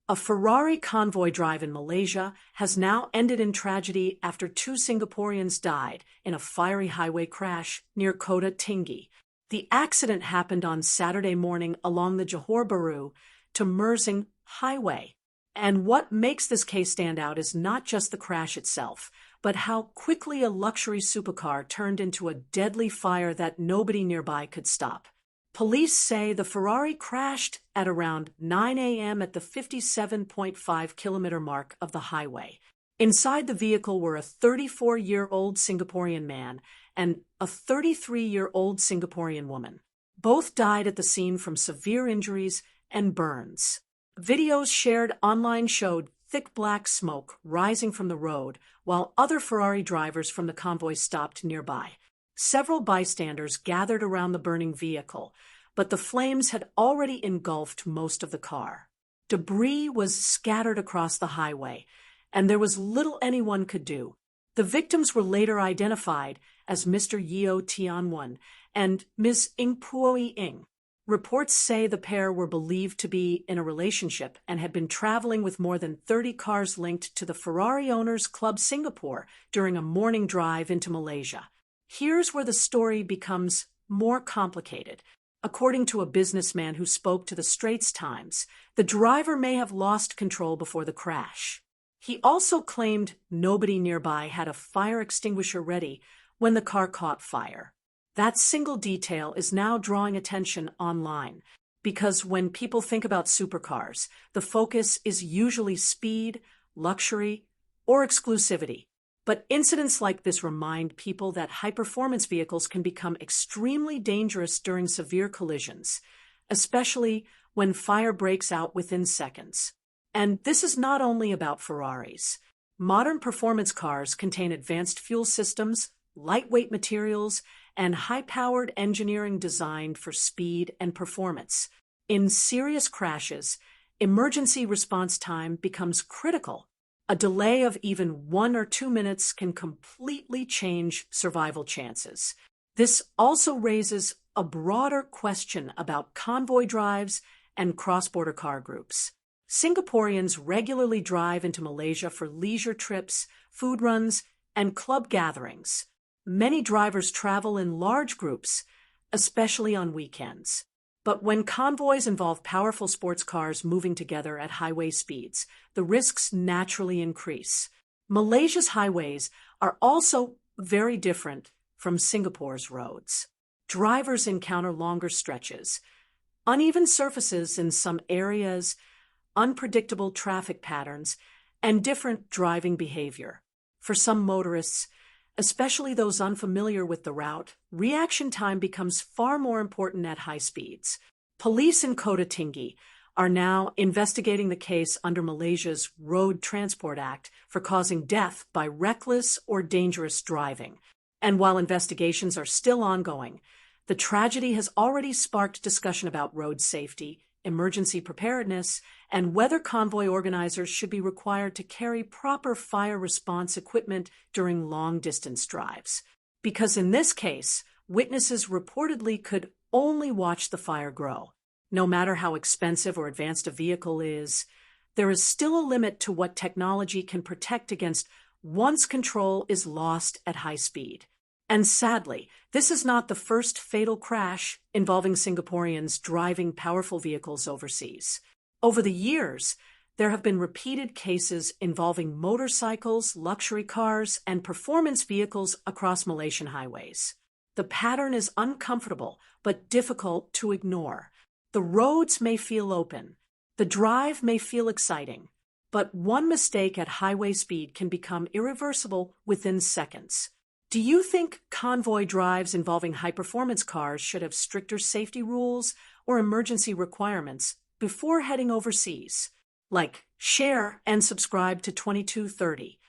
A Ferrari convoy drive in Malaysia has now ended in tragedy after two Singaporeans died in a fiery highway crash near Kota Tinggi. The accident happened on Saturday morning along the Johor Bahru to Mersing Highway. And what makes this case stand out is not just the crash itself, but how quickly a luxury supercar turned into a deadly fire that nobody nearby could stop. Police say the Ferrari crashed at around 9 a.m. at the 57.5-kilometer mark of the highway. Inside the vehicle were a 34-year-old Singaporean man and a 33-year-old Singaporean woman. Both died at the scene from severe injuries and burns. Videos shared online showed thick black smoke rising from the road, while other Ferrari drivers from the convoy stopped nearby. Several bystanders gathered around the burning vehicle, but the flames had already engulfed most of the car. Debris was scattered across the highway, and there was little anyone could do. The victims were later identified as Mr. Yeo Tian Wan and Ms. Ng Puoi Ing. Reports say the pair were believed to be in a relationship and had been traveling with more than 30 cars linked to the Ferrari Owners Club Singapore during a morning drive into Malaysia. Here's where the story becomes more complicated. According to a businessman who spoke to the Straits Times, the driver may have lost control before the crash. He also claimed nobody nearby had a fire extinguisher ready when the car caught fire. That single detail is now drawing attention online, because when people think about supercars, the focus is usually speed, luxury, or exclusivity. But incidents like this remind people that high-performance vehicles can become extremely dangerous during severe collisions, especially when fire breaks out within seconds. And this is not only about Ferraris. Modern performance cars contain advanced fuel systems, lightweight materials, and high-powered engineering designed for speed and performance. In serious crashes, emergency response time becomes critical. A delay of even 1 or 2 minutes can completely change survival chances. This also raises a broader question about convoy drives and cross-border car groups. Singaporeans regularly drive into Malaysia for leisure trips, food runs, and club gatherings. Many drivers travel in large groups, especially on weekends. But when convoys involve powerful sports cars moving together at highway speeds, the risks naturally increase. Malaysia's highways are also very different from Singapore's roads. Drivers encounter longer stretches, uneven surfaces in some areas, unpredictable traffic patterns, and different driving behavior. For some motorists, especially those unfamiliar with the route, reaction time becomes far more important at high speeds. Police in Kota Tinggi are now investigating the case under Malaysia's Road Transport Act for causing death by reckless or dangerous driving. And while investigations are still ongoing, the tragedy has already sparked discussion about road safety, emergency preparedness, and whether convoy organizers should be required to carry proper fire response equipment during long-distance drives. Because in this case, witnesses reportedly could only watch the fire grow. No matter how expensive or advanced a vehicle is, there is still a limit to what technology can protect against once control is lost at high speed. And sadly, this is not the first fatal crash involving Singaporeans driving powerful vehicles overseas. Over the years, there have been repeated cases involving motorcycles, luxury cars, and performance vehicles across Malaysian highways. The pattern is uncomfortable but difficult to ignore. The roads may feel open, the drive may feel exciting, but one mistake at highway speed can become irreversible within seconds. Do you think convoy drives involving high-performance cars should have stricter safety rules or emergency requirements before heading overseas? Like, share, and subscribe to 2230.